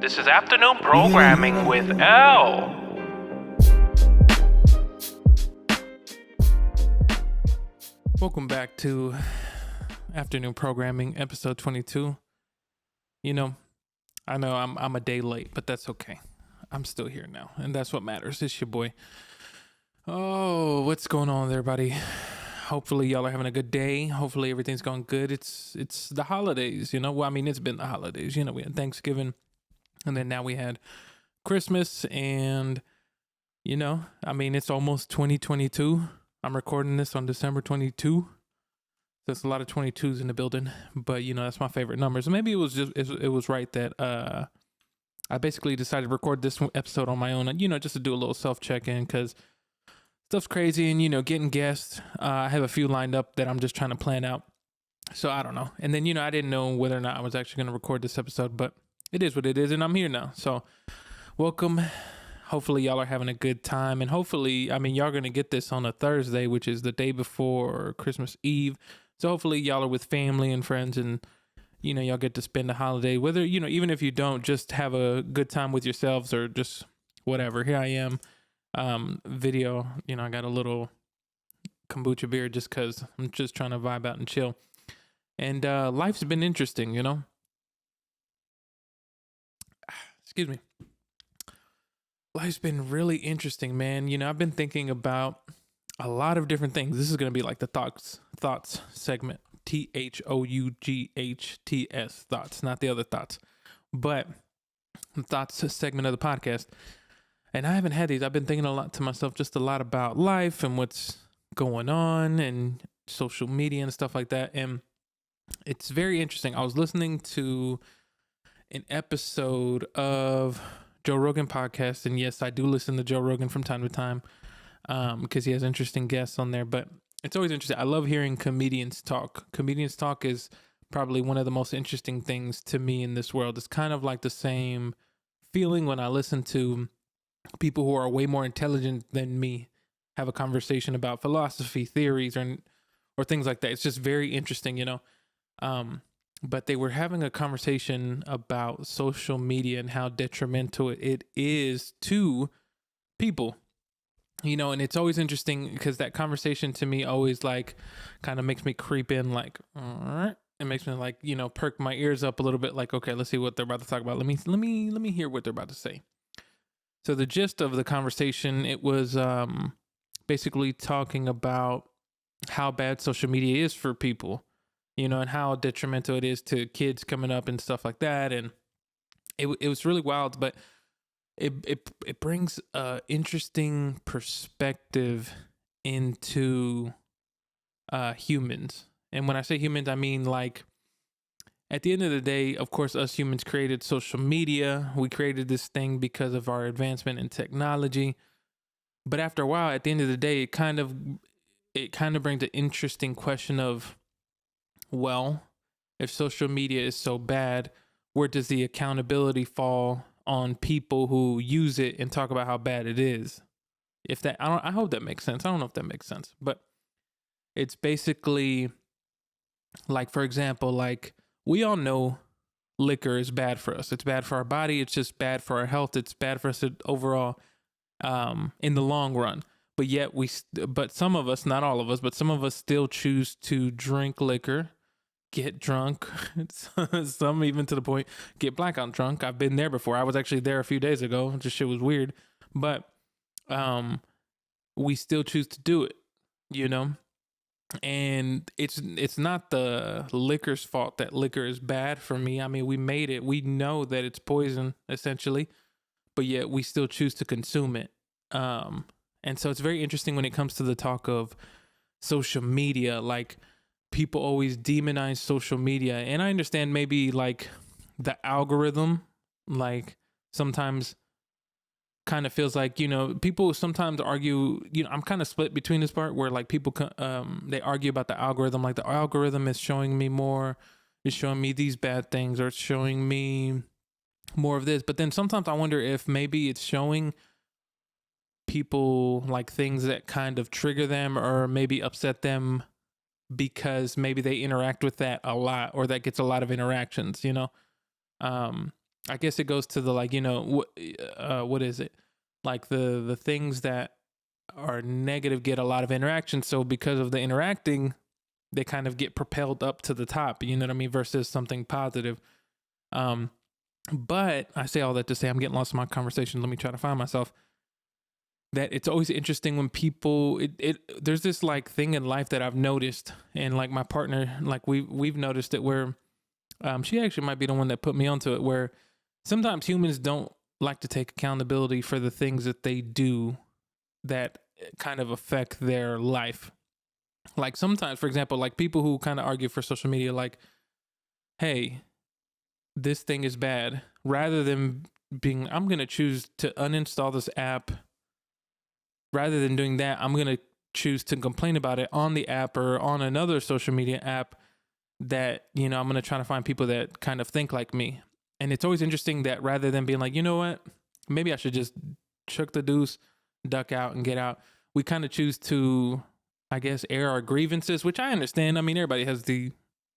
This is Afternoon Programming with L. Welcome back to Afternoon Programming, episode 22. You know I'm a day late, but that's okay. I'm still here now, and that's what matters. It's your boy. Oh, what's going on there, buddy? Hopefully y'all are having a good day. Hopefully everything's going good. It's the holidays, you know? Well, I mean, it's been the holidays. You know, we had Thanksgiving, and then now we had Christmas, and, you know, I mean, it's almost 2022. I'm recording this on December 22. There's a lot of 22s in the building, but, you know, that's my favorite number. So maybe it was right that I basically decided to record this episode on my own, you know, just to do a little self-check-in, because stuff's crazy, and, you know, getting guests, I have a few lined up that I'm just trying to plan out. So I don't know. And then, you know, I didn't know whether or not I was actually going to record this episode, but it is what it is, and I'm here now. So welcome. Hopefully y'all are having a good time, and hopefully, I mean, y'all going to get this on a Thursday, which is the day before Christmas Eve. So hopefully y'all are with family and friends, and, you know, y'all get to spend the holiday, whether, you know, even if you don't, just have a good time with yourselves or just whatever. Here I am, video, you know, I got a little kombucha beer just because I'm just trying to vibe out and chill. And life's been interesting, you know. Excuse me. Life's been really interesting, man. You know, I've been thinking about a lot of different things. This is going to be like the thoughts segment. THOUGHTS, thoughts, not the other thoughts. But the thoughts segment of the podcast. And I haven't had these. I've been thinking a lot to myself, just a lot about life and what's going on and social media and stuff like that. And it's very interesting. I was listening to an episode of Joe Rogan podcast, and yes, I do listen to Joe Rogan from time to time because he has interesting guests on there, but it's always interesting. I love hearing comedians talk. Comedians talk is probably one of the most interesting things to me in this world. It's kind of like the same feeling when I listen to people who are way more intelligent than me have a conversation about philosophy, theories, or things like that. It's just very interesting, you know. But they were having a conversation about social media and how detrimental it is to people, you know. And it's always interesting because that conversation to me always like kind of makes me creep in, like, it makes me like, you know, perk my ears up a little bit, like, okay, let's see what they're about to talk about. Let me hear what they're about to say. So the gist of the conversation, it was basically talking about how bad social media is for people, you know, and how detrimental it is to kids coming up and stuff like that. And it was really wild, but it brings interesting perspective into humans. And when I say humans, I mean, like, at the end of the day, of course, us humans created social media. We created this thing because of our advancement in technology. But after a while, at the end of the day, it kind of brings an interesting question of, well, if social media is so bad, where does the accountability fall on people who use it and talk about how bad it is? I hope that makes sense. I don't know if that makes sense, but it's basically like, for example, like, we all know liquor is bad for us. It's bad for our body. It's just bad for our health. It's bad for us overall, in the long run. But yet but some of us, not all of us, but some of us still choose to drink liquor, get drunk. Some even to the point get blackout drunk. I've been there before. I was actually there a few days ago. This shit was weird, but we still choose to do it, you know. And it's not the liquor's fault that liquor is bad for me. I mean, we made it. We know that it's poison, essentially, but yet we still choose to consume it. And so it's very interesting when it comes to the talk of social media. Like, people always demonize social media, and I understand maybe like the algorithm, like, sometimes kind of feels like, you know, people sometimes argue, you know, I'm kind of split between this part where, like, people they argue about the algorithm, like, the algorithm is showing me more, it's showing me these bad things, or it's showing me more of this. But then sometimes I wonder if maybe it's showing people like things that kind of trigger them or maybe upset them because maybe they interact with that a lot, or that gets a lot of interactions, you know. I guess it goes to the like, what is it? Like the things that are negative get a lot of interaction. So because of the interacting, they kind of get propelled up to the top, you know what I mean? Versus something positive. But I say all that to say I'm getting lost in my conversation. Let me try to find myself. That it's always interesting when people there's this like thing in life that I've noticed, and like my partner, like we've noticed it where she actually might be the one that put me onto it, where sometimes humans don't like to take accountability for the things that they do that kind of affect their life. Like sometimes, for example, like people who kind of argue for social media, like, hey, this thing is bad, rather than being, I'm going to choose to uninstall this app. Rather than doing that, I'm going to choose to complain about it on the app or on another social media app that, I'm going to try to find people that kind of think like me. And it's always interesting that rather than being like, you know what, maybe I should just chuck the deuce, duck out and get out, we kind of choose to, I guess, air our grievances, which I understand. I mean, everybody has the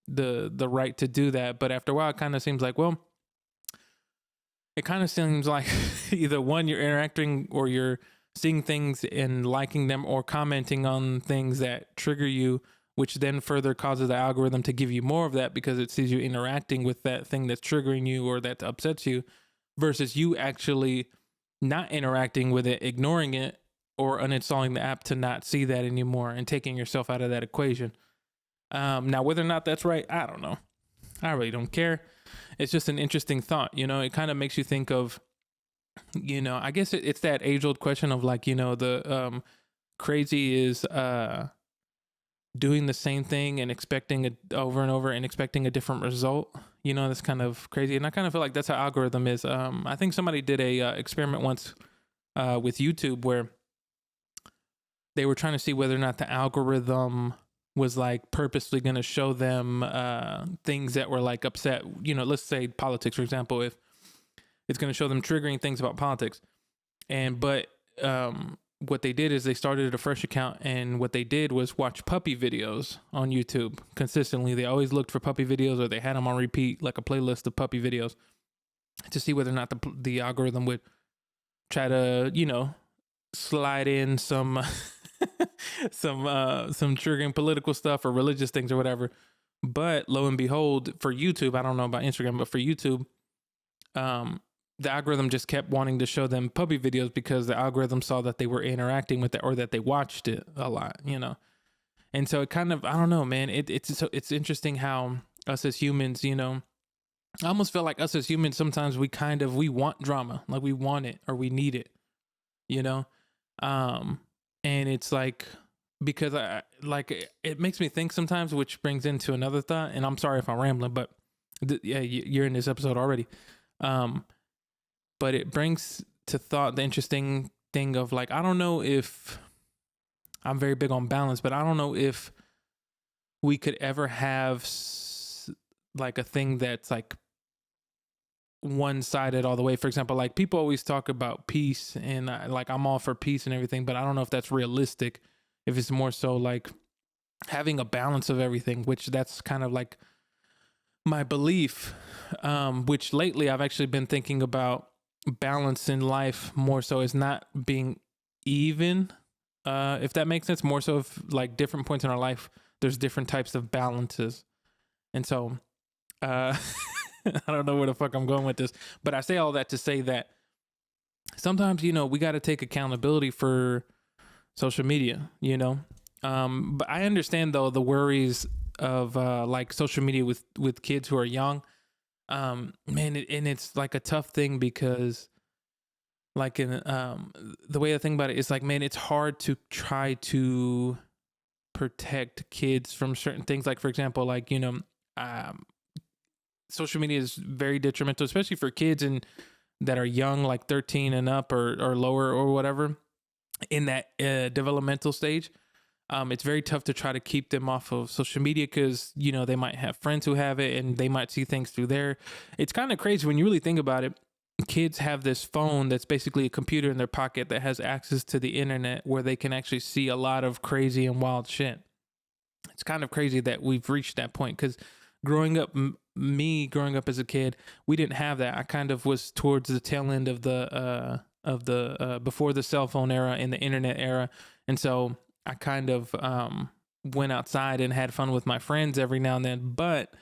right to do that. But after a while, it kind of seems like, well, it kind of seems like either one, you're interacting or you're seeing things and liking them or commenting on things that trigger you, which then further causes the algorithm to give you more of that because it sees you interacting with that thing that's triggering you or that upsets you, versus you actually not interacting with it, ignoring it, or uninstalling the app to not see that anymore and taking yourself out of that equation. Now, whether or not that's right, I don't know. I really don't care. It's just an interesting thought. It kind of makes you think of, I guess it's that age-old question of like, the crazy is doing the same thing and expecting it over and over and expecting a different result. That's kind of crazy. And I kind of feel like that's how algorithm is. I think somebody did a experiment once with YouTube where they were trying to see whether or not the algorithm was like purposely going to show them things that were like upset. Let's say politics, for example, if it's going to show them triggering things about politics. But what they did is they started a fresh account, and what they did was watch puppy videos on YouTube consistently. They always looked for puppy videos, or they had them on repeat, like a playlist of puppy videos, to see whether or not the algorithm would try to, slide in some some triggering political stuff or religious things or whatever. But lo and behold, for YouTube, I don't know about Instagram, but for YouTube, the algorithm just kept wanting to show them puppy videos because the algorithm saw that they were interacting with it or that they watched it a lot, And so it kind of, I don't know, man. It's interesting how us as humans, I almost feel like us as humans, sometimes we want drama, like we want it or we need it, and it's like, because it makes me think sometimes, which brings into another thought, and I'm sorry if I'm rambling, but you're in this episode already. But it brings to thought the interesting thing of like, I don't know if I'm very big on balance, but I don't know if we could ever have like a thing that's like one-sided all the way. For example, like people always talk about peace, and I'm all for peace and everything, but I don't know if that's realistic. If it's more so like having a balance of everything, which that's kind of like my belief, which lately I've actually been thinking about balance in life more so as not being even, if that makes sense. More so if like different points in our life, there's different types of balances. And so, I don't know where the fuck I'm going with this, but I say all that to say that sometimes, we got to take accountability for social media, but I understand though the worries of like social media with kids who are young. Man, and it's like a tough thing because like in the way I think about it is like, man, it's hard to try to protect kids from certain things. Like, for example, like, social media is very detrimental, especially for kids and that are young, like 13 and up or lower or whatever in that developmental stage. It's very tough to try to keep them off of social media because, they might have friends who have it and they might see things through there. It's kind of crazy when you really think about it. Kids have this phone that's basically a computer in their pocket that has access to the internet where they can actually see a lot of crazy and wild shit. It's kind of crazy that we've reached that point because growing up, me growing up as a kid, we didn't have that. I kind of was towards the tail end of the before the cell phone era and the internet era, and so I kind of went outside and had fun with my friends every now and then. But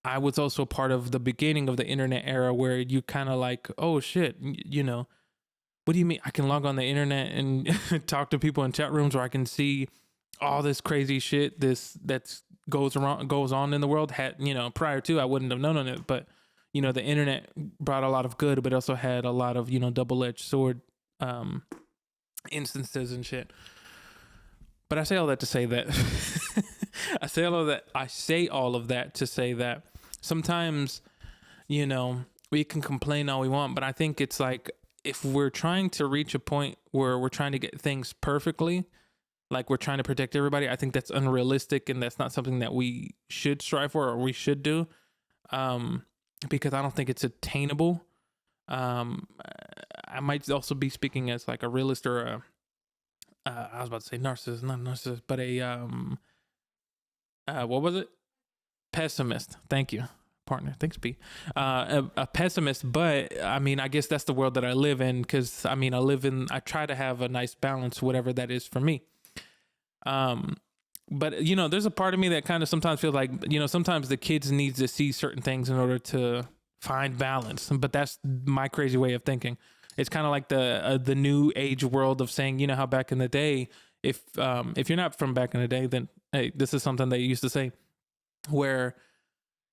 I was also part of the beginning of the internet era where you kind of like, oh shit, you know, what do you mean? I can log on the internet and talk to people in chat rooms, or I can see all this crazy shit that's goes on in the world. Had, you know, prior to, I wouldn't have known it, but you know, the internet brought a lot of good, but also had a lot of, you know, double-edged sword instances and shit. But I say all that to say that I say all of that to say that sometimes, you know, we can complain all we want, but I think it's like, if we're trying to reach a point where we're trying to get things perfectly, like we're trying to protect everybody, I think that's unrealistic, and that's not something that we should strive for or we should do, because I don't think it's attainable. I might also be speaking as like a realist or I was about to say narcissist, not narcissist, but what was it? Pessimist. Thank you, partner. Thanks, B. A pessimist, but I mean, I guess that's the world that I live in, because I mean, I try to have a nice balance, whatever that is for me. But you know, there's a part of me that kind of sometimes feels like, you know, sometimes the kids need to see certain things in order to find balance. But that's my crazy way of thinking. It's kind of like the new age world of saying, you know, how back in the day, if you're not from back in the day, then hey, this is something they used to say, where,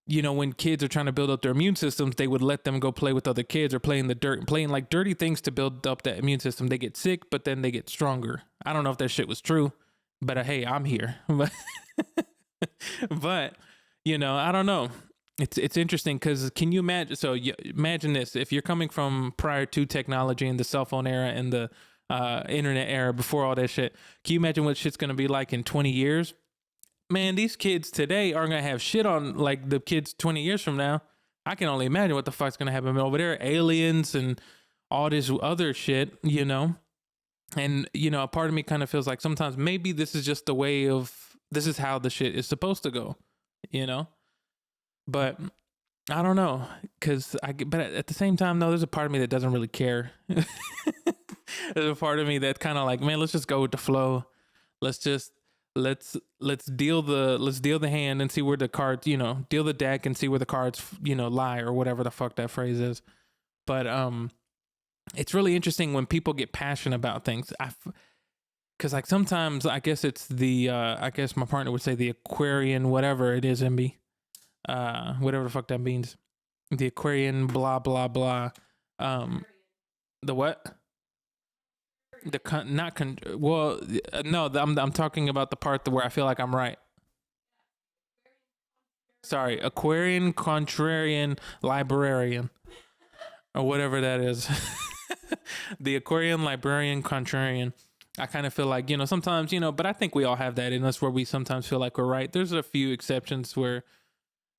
you know, when kids are trying to build up their immune systems, they would let them go play with other kids or play in the dirt, playing like dirty things to build up that immune system. They get sick, but then they get stronger. I don't know if that shit was true, but hey, I'm here. But you know, I don't know. It's interesting, because can you imagine? So imagine this: if you're coming from prior to technology and the cell phone era and the internet era, before all that shit, can you imagine what shit's gonna be like in 20 years? Man, these kids today aren't gonna have shit on like the kids 20 years from now. I can only imagine what the fuck's gonna happen over there. Aliens and all this other shit, you know? And, you know, a part of me kind of feels like sometimes maybe this is just the way of, this is how the shit is supposed to go, you know? But I don't know, but at the same time, no, there's a part of me that doesn't really care. There's a part of me that kind of like, man, let's just go with the flow. Let's deal the hand and see where the cards, you know, deal the deck and see where the cards, you know, lie, or whatever the fuck that phrase is. But it's really interesting when people get passionate about things. Because like sometimes I guess it's I guess my partner would say the Aquarian, whatever it is, MB, whatever the fuck that means, the Aquarian, blah blah blah, the what? I'm talking about the part where I feel like I'm right. Sorry, Aquarian, contrarian, librarian, or whatever that is. The Aquarian, librarian, contrarian. I kind of feel like, you know, sometimes, you know, but I think we all have that in us where we sometimes feel like we're right. There's a few exceptions where,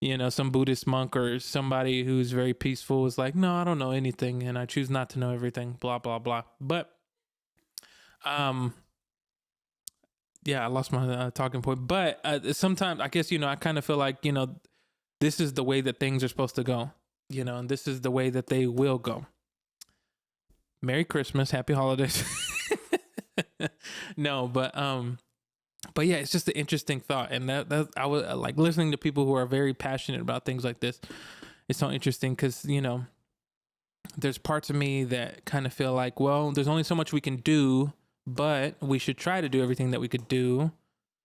you know, some Buddhist monk or somebody who's very peaceful is like, no, I don't know anything and I choose not to know everything, blah, blah, blah. But, yeah, I lost my talking point. But sometimes I guess, you know, I kind of feel like, you know, this is the way that things are supposed to go, you know, and this is the way that they will go. Merry Christmas, happy holidays. No, but yeah, it's just an interesting thought, and that I was like listening to people who are very passionate about things like this. It's so interesting because, you know, there's parts of me that kind of feel like, well, there's only so much we can do, but we should try to do everything that we could do.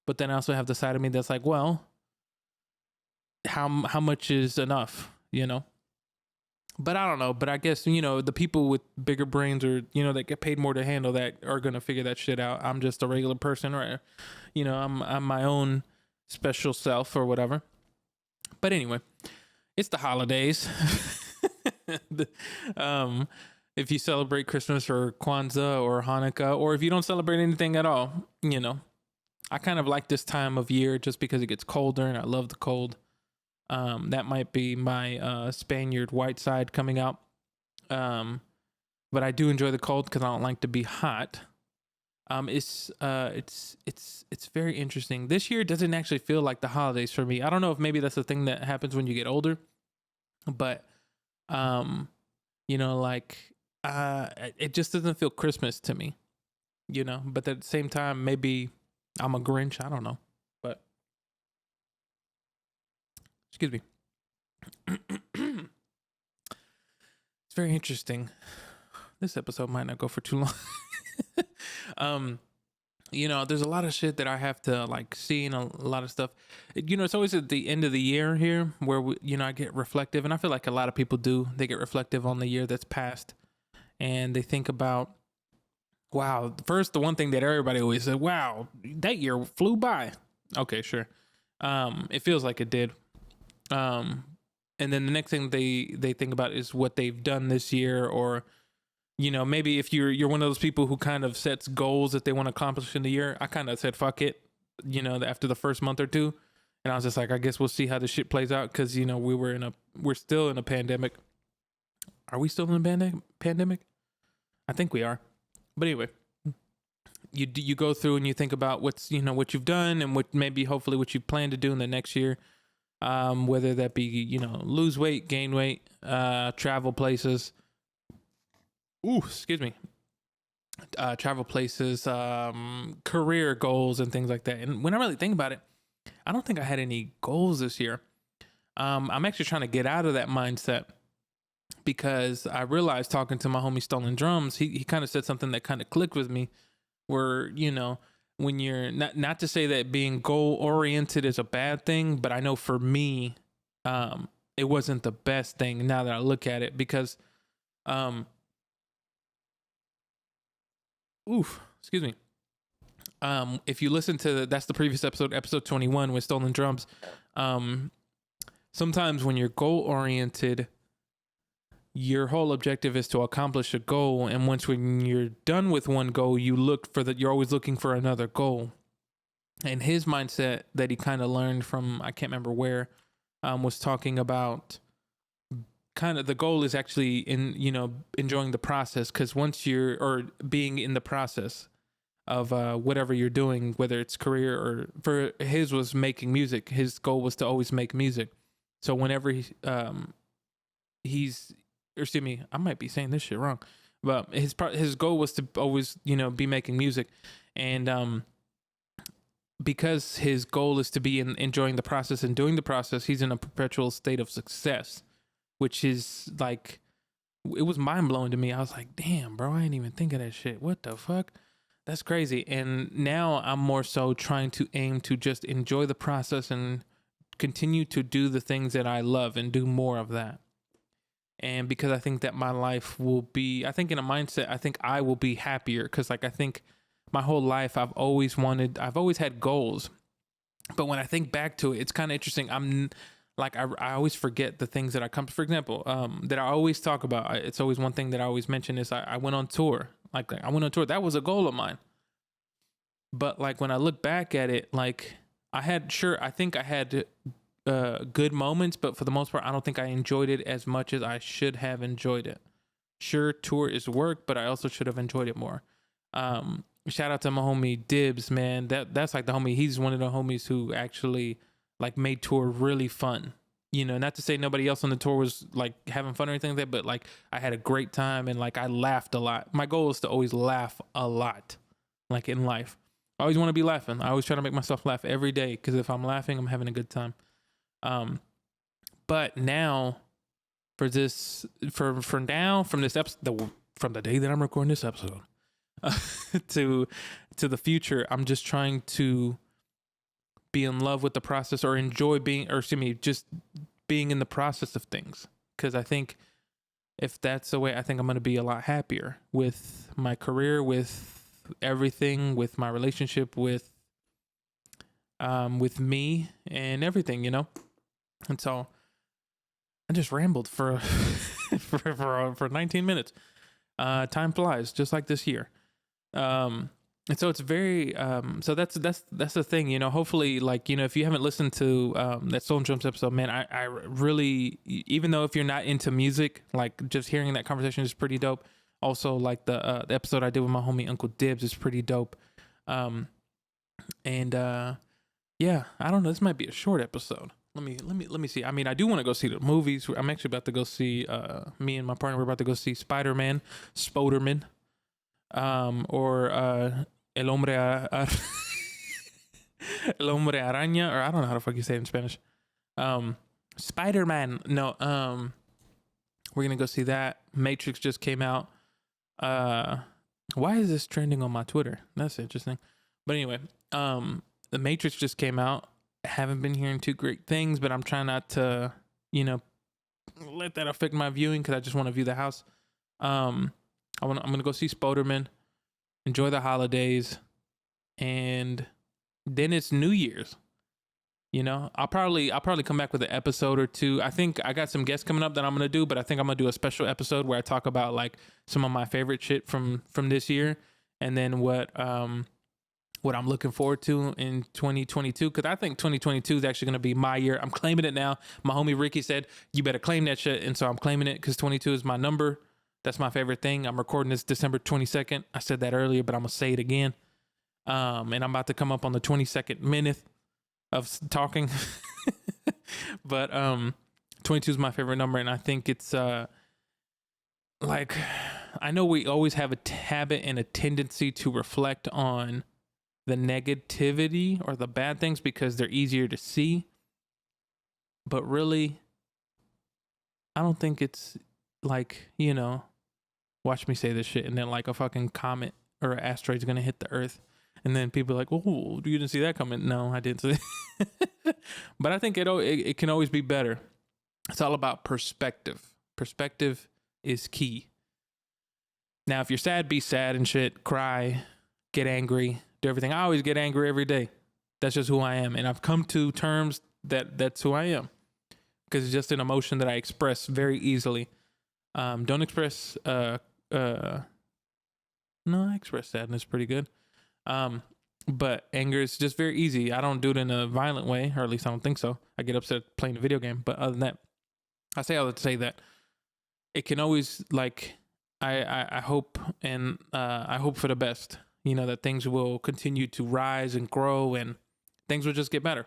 But then I also have the side of me that's like, well, how much is enough, you know? But I don't know. But I guess, you know, the people with bigger brains or, you know, that get paid more to handle that are going to figure that shit out. I'm just a regular person, or, you know, I'm my own special self or whatever. But anyway, it's the holidays. If you celebrate Christmas or Kwanzaa or Hanukkah, or if you don't celebrate anything at all, you know, I kind of like this time of year just because it gets colder and I love the cold. That might be my Spaniard white side coming out. But I do enjoy the cold because I don't like to be hot. It's very interesting. This year doesn't actually feel like the holidays for me. I don't know if maybe that's the thing that happens when you get older, but um, like it just doesn't feel Christmas to me, But at the same time, maybe I'm a Grinch. I don't know, but excuse me. It's very interesting. This episode might not go for too long. There's a lot of shit that I have to like see and a lot of stuff. It's always at the end of the year here where I get reflective, and I feel like a lot of people do. They get reflective on the year that's passed, and they think about, wow. First, the one thing that everybody always said, wow, that year flew by. Okay, sure. It feels like it did. And then the next thing they think about is what they've done this year, or maybe if you're one of those people who kind of sets goals that they want to accomplish in the year. I kind of said fuck it, after the first month or two, and I was just like, I guess we'll see how this shit plays out, because we're still in a pandemic. Are we still in a pandemic? I think we are. But anyway, you go through and you think about what's what you've done and what maybe hopefully what you plan to do in the next year. Whether that be, lose weight, gain weight, travel places. Ooh, excuse me. Travel places, career goals and things like that. And when I really think about it, I don't think I had any goals this year. I'm actually trying to get out of that mindset, because I realized, talking to my homie Stolen Drums, he kind of said something that kind of clicked with me, where, when you're not to say that being goal oriented is a bad thing, but I know for me, it wasn't the best thing now that I look at it, because, excuse me. If you listen to that's the previous episode 21 with Stolen Drums. Sometimes when you're goal oriented, your whole objective is to accomplish a goal, and when you're done with one goal, you're always looking for another goal. And his mindset that he kind of learned from, I can't remember where, was talking about kind of the goal is actually enjoying the process, because being in the process of whatever you're doing, whether it's career or, for his was making music. His goal was to always make music. So whenever excuse me, I might be saying this shit wrong, but his goal was to always, be making music. And because his goal is to be enjoying the process and doing the process, he's in a perpetual state of success, which is like, it was mind blowing to me. I was like, damn, bro, I didn't even think of that shit. What the fuck? That's crazy. And now I'm more so trying to aim to just enjoy the process and continue to do the things that I love and do more of that. And because I think that my life will be, I think in a mindset, I think I will be happier, because like I think my whole life I've always had goals, but when I think back to it, it's kind of interesting. I'm like, I always forget the things that I come, for example, that I always talk about. It's always one thing that I always mention is I went on tour. Like I went on tour. That was a goal of mine. But like when I look back at it, like I think I had good moments, but for the most part, I don't think I enjoyed it as much as I should have enjoyed it. Sure, tour is work, but I also should have enjoyed it more. Shout out to my homie Dibs, man. That's like the homie. He's one of the homies who actually like made tour really fun. Not to say nobody else on the tour was like having fun or anything like that, but like I had a great time and like I laughed a lot. My goal is to always laugh a lot, like in life. I always want to be laughing. I always try to make myself laugh every day, because if I'm laughing, I'm having a good time. But now from this episode, from the day that I'm recording this episode, to the future, I'm just trying to be in love with the process, or enjoy just being in the process of things. Because I think if that's the way, I think I'm going to be a lot happier with my career, with everything, with my relationship, with me and everything, And so I just rambled for for 19 minutes. Time flies just like this year. And so it's very so that's the thing, hopefully, like, if you haven't listened to that Stolen Drums episode, man, I really, even though if you're not into music, like just hearing that conversation is pretty dope. Also, like the episode I did with my homie Uncle Dibs is pretty dope. Yeah, I don't know. This might be a short episode. Let me see. I mean, I do want to go see the movies. I'm actually about to go see. Me and my partner, we're about to go see Spider-Man, Spoderman, or El Hombre El Hombre Araña, or I don't know how the fuck you say it in Spanish. Spider-Man. No. We're gonna go see that. Matrix just came out. Why is this trending on my Twitter? That's interesting. But anyway, the Matrix just came out. I haven't been hearing too great things, but I'm trying not to, let that affect my viewing because I just want to view the house. I'm gonna go see Spoderman, enjoy the holidays, and then it's New Year's. I'll probably come back with an episode or two. I think I got some guests coming up that I'm gonna do, but I think I'm gonna do a special episode where I talk about like some of my favorite shit from this year, and then what I'm looking forward to in 2022. Because I think 2022 is actually gonna be my year. I'm claiming it now. My homie Ricky said you better claim that shit, and so I'm claiming it because 22 is my number. That's my favorite thing. I'm recording this December 22nd. I said that earlier, but I'm gonna say it again. And I'm about to come up on the 22nd minute of talking. But 22 is my favorite number, and I think it's like, I know we always have a habit and a tendency to reflect on the negativity or the bad things because they're easier to see, but really I don't think it's like, watch me say this shit and then like a fucking comet or an asteroid's gonna hit the earth. And then people are like, "Oh, you didn't see that coming." No, I didn't see it. But I think it can always be better. It's all about perspective. Perspective is key. Now, if you're sad, be sad and shit. Cry, get angry, do everything. I always get angry every day. That's just who I am. And I've come to terms that that's who I am. Because it's just an emotion that I express very easily. Don't express... No, I express sadness pretty good. But anger is just very easy. I don't do it in a violent way, or at least I don't think so. I get upset playing a video game. But other than that, I say all that to say that it can always, like, I hope, and I hope for the best, that things will continue to rise and grow and things will just get better.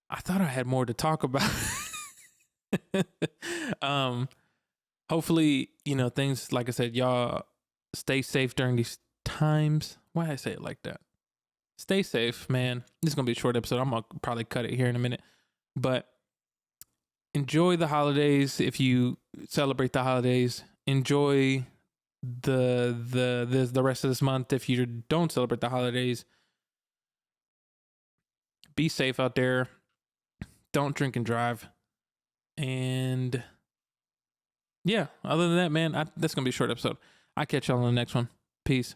I thought I had more to talk about. Hopefully, things, like I said, y'all stay safe during these times. Why did I say it like that? Stay safe, man. This is going to be a short episode. I'm going to probably cut it here in a minute. But enjoy the holidays if you celebrate the holidays. Enjoy the rest of this month if you don't celebrate the holidays. Be safe out there. Don't drink and drive. And yeah, other than that, man, that's going to be a short episode. I'll catch y'all on the next one. Peace.